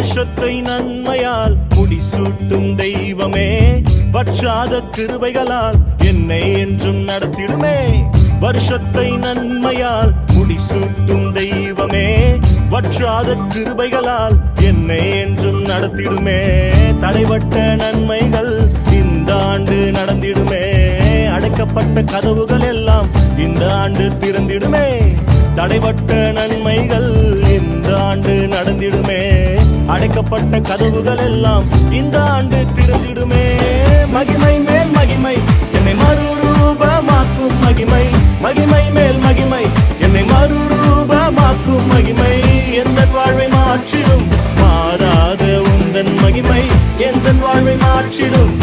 வருஷத்தை நன்மையால் முடிசூட்டும் தெய்வமே, வற்றாத கிருபைகளால் என்னை என்றும் நடத்திடுமே. வருஷத்தை நன்மையால் முடிசூட்டும் தெய்வமே, வற்றாத கிருபைகளால் என்னை என்றும் நடத்திடுமே. தடைபட்ட நன்மைகள் இந்த ஆண்டு நடந்திடுமே. அடைக்கப்பட்ட கதவுகள் எல்லாம் இந்த ஆண்டு திறந்திடுமே. தடைபட்ட நன்மைகள் இந்த ஆண்டு நடந்திடுமே. அடைக்கப்பட்ட கதவுகள் எல்லாம் இந்த ஆண்டு திறந்திடுமே. மகிமை மேல் மகிமை என்னை மறுரூபமாக்கும் மகிமை, மகிமை மேல் மகிமை என்னை மறுரூபமாக்கும் மகிமை. எந்த வாழ்வை மாற்றிடும் மாறாத உந்தன் மகிமை, எந்த வாழ்வை மாற்றிடும்